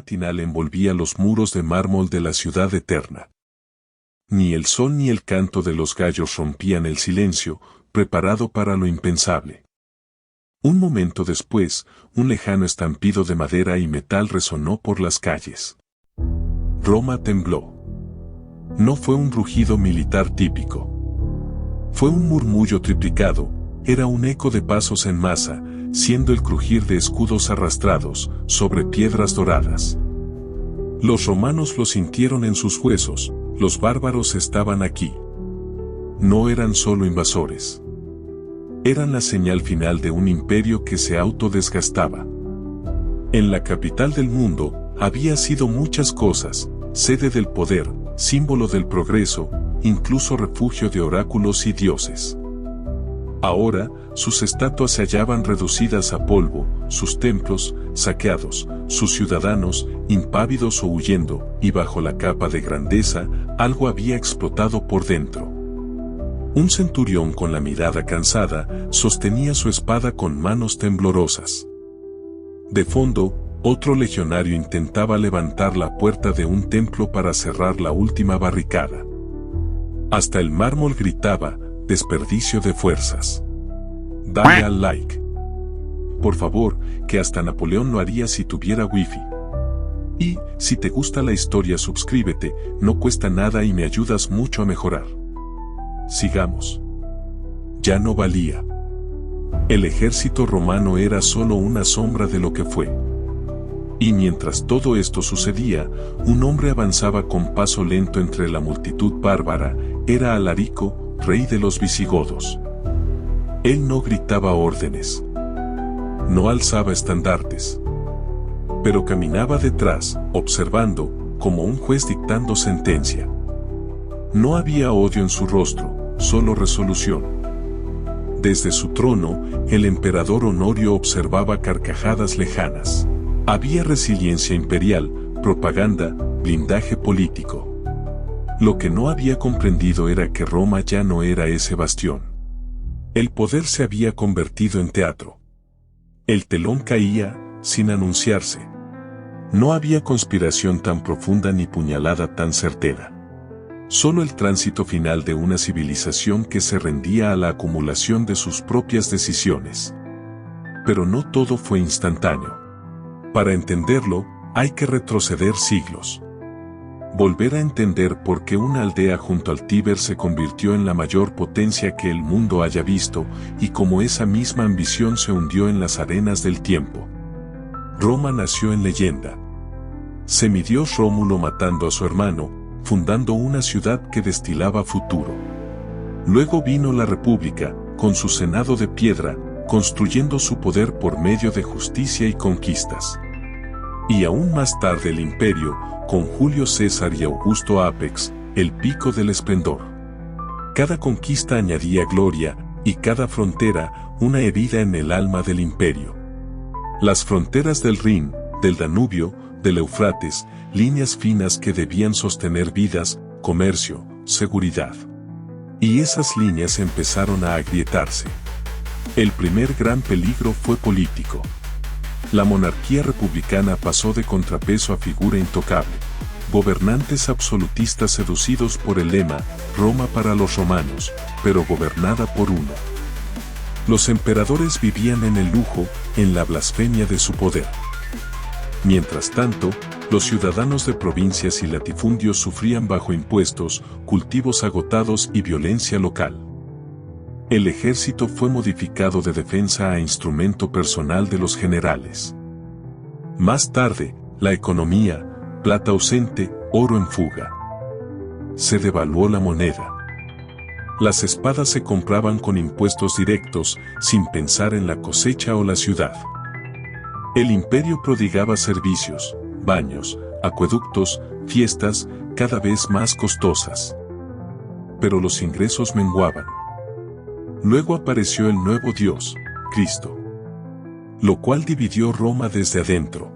matinal envolvía los muros de mármol de la ciudad eterna. Ni el sol ni el canto de los gallos rompían el silencio, preparado para lo impensable. Un momento después, un lejano estampido de madera y metal resonó por las calles. Roma tembló. No fue un rugido militar típico. Fue un murmullo triplicado, era un eco de pasos en masa, siendo el crujir de escudos arrastrados sobre piedras doradas. Los romanos lo sintieron en sus huesos, los bárbaros estaban aquí. No eran solo invasores. Eran la señal final de un imperio que se autodesgastaba. En la capital del mundo, había sido muchas cosas, sede del poder, símbolo del progreso, incluso refugio de oráculos y dioses. Ahora, sus estatuas se hallaban reducidas a polvo, sus templos, saqueados, sus ciudadanos, impávidos o huyendo, y bajo la capa de grandeza, algo había explotado por dentro. Un centurión con la mirada cansada, sostenía su espada con manos temblorosas. De fondo, otro legionario intentaba levantar la puerta de un templo para cerrar la última barricada. Hasta el mármol gritaba, desperdicio de fuerzas. Dale al like. Por favor, que hasta Napoleón lo haría si tuviera wifi. Y, si te gusta la historia, suscríbete, no cuesta nada y me ayudas mucho a mejorar. Sigamos. Ya no valía. El ejército romano era solo una sombra de lo que fue. Y mientras todo esto sucedía, un hombre avanzaba con paso lento entre la multitud bárbara, era Alarico, rey de los visigodos. Él no gritaba órdenes. No alzaba estandartes. Pero caminaba detrás, observando, como un juez dictando sentencia. No había odio en su rostro, solo resolución. Desde su trono, el emperador Honorio observaba carcajadas lejanas. Había resiliencia imperial, propaganda, blindaje político. Lo que no había comprendido era que Roma ya no era ese bastión. El poder se había convertido en teatro. El telón caía, sin anunciarse. No había conspiración tan profunda ni puñalada tan certera. Solo el tránsito final de una civilización que se rendía a la acumulación de sus propias decisiones. Pero no todo fue instantáneo. Para entenderlo, hay que retroceder siglos. Volver a entender por qué una aldea junto al Tíber se convirtió en la mayor potencia que el mundo haya visto, y cómo esa misma ambición se hundió en las arenas del tiempo. Roma nació en leyenda. Semidios Rómulo matando a su hermano, fundando una ciudad que destilaba futuro. Luego vino la República, con su senado de piedra, construyendo su poder por medio de justicia y conquistas. Y aún más tarde el imperio, con Julio César y Augusto Apex, el pico del esplendor. Cada conquista añadía gloria, y cada frontera, una herida en el alma del imperio. Las fronteras del Rin, del Danubio, del Eufrates, líneas finas que debían sostener vidas, comercio, seguridad. Y esas líneas empezaron a agrietarse. El primer gran peligro fue político. La monarquía republicana pasó de contrapeso a figura intocable. Gobernantes absolutistas seducidos por el lema, Roma para los romanos, pero gobernada por uno. Los emperadores vivían en el lujo, en la blasfemia de su poder. Mientras tanto, los ciudadanos de provincias y latifundios sufrían bajo impuestos, cultivos agotados y violencia local. El ejército fue modificado de defensa a instrumento personal de los generales. Más tarde, la economía, plata ausente, oro en fuga. Se devaluó la moneda. Las espadas se compraban con impuestos directos, sin pensar en la cosecha o la ciudad. El imperio prodigaba servicios, baños, acueductos, fiestas, cada vez más costosas. Pero los ingresos menguaban. Luego apareció el nuevo Dios, Cristo. Lo cual dividió Roma desde adentro.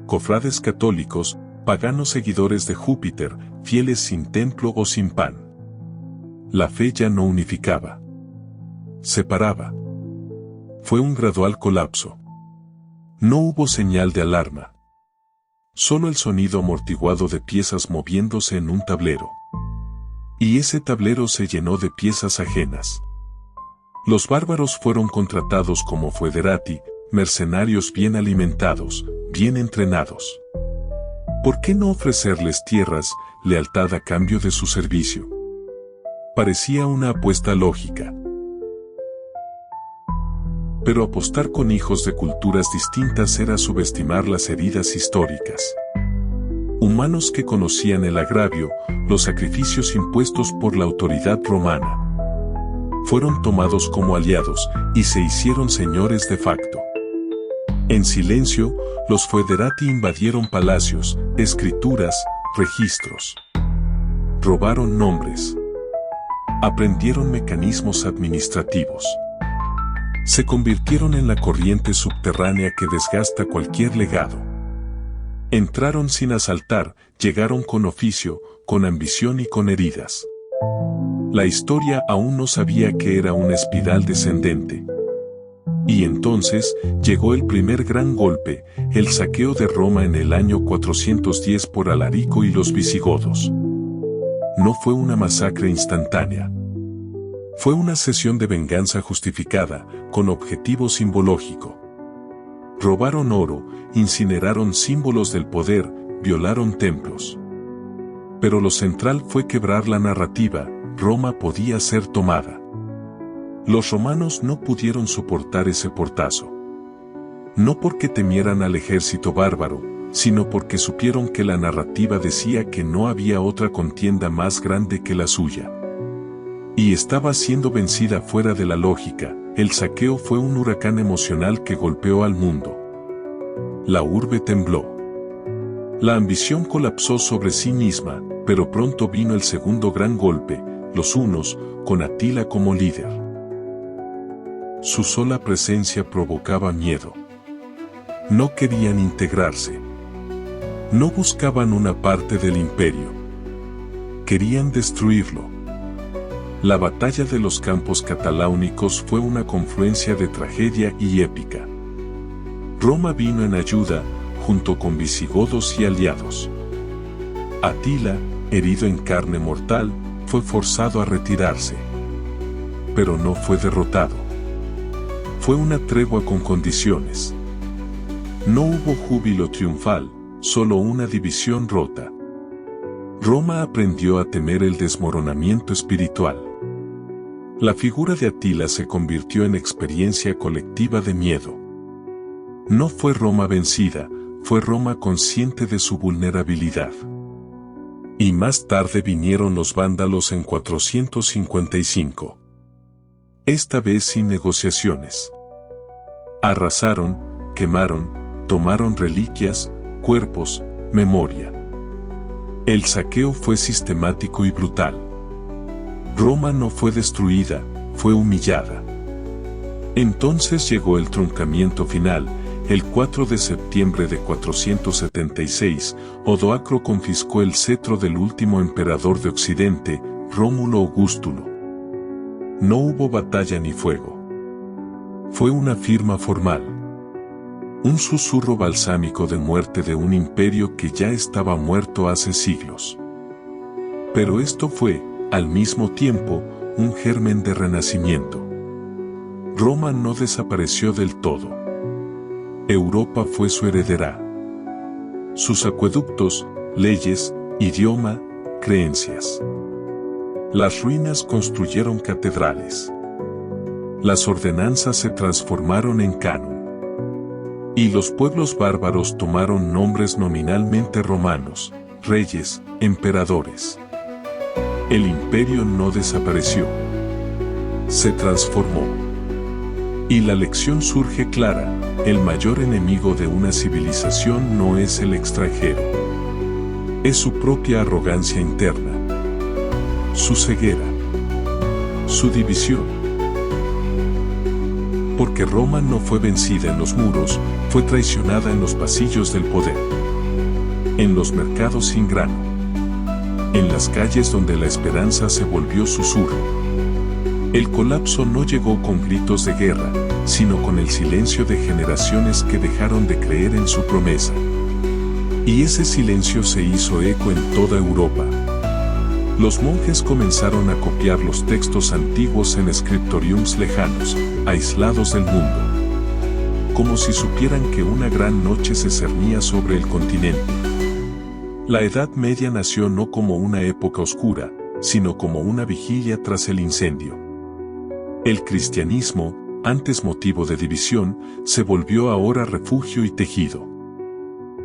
Cofrades católicos, paganos seguidores de Júpiter, fieles sin templo o sin pan. La fe ya no unificaba. Separaba. Fue un gradual colapso. No hubo señal de alarma. Solo el sonido amortiguado de piezas moviéndose en un tablero. Y ese tablero se llenó de piezas ajenas. Los bárbaros fueron contratados como foederati, mercenarios bien alimentados, bien entrenados. ¿Por qué no ofrecerles tierras, lealtad a cambio de su servicio? Parecía una apuesta lógica. Pero apostar con hijos de culturas distintas era subestimar las heridas históricas. Humanos que conocían el agravio, los sacrificios impuestos por la autoridad romana. Fueron tomados como aliados y se hicieron señores de facto. En silencio, los foederati invadieron palacios, escrituras, registros. Robaron nombres. Aprendieron mecanismos administrativos. Se convirtieron en la corriente subterránea que desgasta cualquier legado. Entraron sin asaltar, llegaron con oficio, con ambición y con heridas. La historia aún no sabía que era una espiral descendente. Y entonces llegó el primer gran golpe, el saqueo de Roma en el año 410 por Alarico y los visigodos. No fue una masacre instantánea. Fue una sesión de venganza justificada, con objetivo simbológico. Robaron oro, incineraron símbolos del poder, violaron templos. Pero lo central fue quebrar la narrativa, Roma podía ser tomada. Los romanos no pudieron soportar ese portazo. No porque temieran al ejército bárbaro, sino porque supieron que la narrativa decía que no había otra contienda más grande que la suya. Y estaba siendo vencida fuera de la lógica. El saqueo fue un huracán emocional que golpeó al mundo. La urbe tembló. La ambición colapsó sobre sí misma, pero pronto vino el segundo gran golpe, los hunos, con Atila como líder. Su sola presencia provocaba miedo. No querían integrarse. No buscaban una parte del imperio. Querían destruirlo. La batalla de los campos cataláunicos fue una confluencia de tragedia y épica. Roma vino en ayuda, junto con visigodos y aliados. Atila, herido en carne mortal, fue forzado a retirarse. Pero no fue derrotado. Fue una tregua con condiciones. No hubo júbilo triunfal, solo una división rota. Roma aprendió a temer el desmoronamiento espiritual. La figura de Atila se convirtió en experiencia colectiva de miedo. No fue Roma vencida, fue Roma consciente de su vulnerabilidad. Y más tarde vinieron los vándalos en 455. Esta vez sin negociaciones. Arrasaron, quemaron, tomaron reliquias, cuerpos, memoria. El saqueo fue sistemático y brutal. Roma no fue destruida, fue humillada. Entonces llegó el truncamiento final. El 4 de septiembre de 476, Odoacro confiscó el cetro del último emperador de Occidente, Rómulo Augustulo. No hubo batalla ni fuego. Fue una firma formal. Un susurro balsámico de muerte de un imperio que ya estaba muerto hace siglos. Pero esto fue, al mismo tiempo, un germen de renacimiento. Roma no desapareció del todo. Europa fue su heredera. Sus acueductos, leyes, idioma, creencias. Las ruinas construyeron catedrales. Las ordenanzas se transformaron en canon. Y los pueblos bárbaros tomaron nombres nominalmente romanos, reyes, emperadores. El imperio no desapareció. Se transformó. Y la lección surge clara: el mayor enemigo de una civilización no es el extranjero. Es su propia arrogancia interna. Su ceguera. Su división. Porque Roma no fue vencida en los muros, fue traicionada en los pasillos del poder. En los mercados sin grano. En las calles donde la esperanza se volvió susurro. El colapso no llegó con gritos de guerra, sino con el silencio de generaciones que dejaron de creer en su promesa. Y ese silencio se hizo eco en toda Europa. Los monjes comenzaron a copiar los textos antiguos en scriptoriums lejanos, aislados del mundo. Como si supieran que una gran noche se cernía sobre el continente. La Edad Media nació no como una época oscura, sino como una vigilia tras el incendio. El cristianismo, antes motivo de división, se volvió ahora refugio y tejido.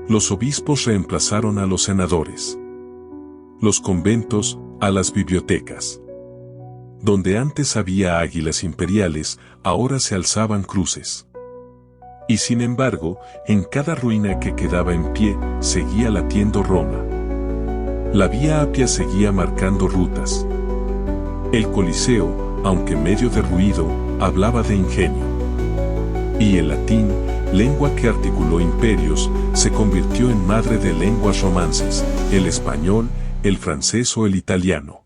Los obispos reemplazaron a los senadores. Los conventos, a las bibliotecas. Donde antes había águilas imperiales, ahora se alzaban cruces. Y sin embargo, en cada ruina que quedaba en pie, seguía latiendo Roma. La Vía Apia seguía marcando rutas. El Coliseo, aunque medio derruido, hablaba de ingenio. Y el latín, lengua que articuló imperios, se convirtió en madre de lenguas romances, el español, el francés o el italiano.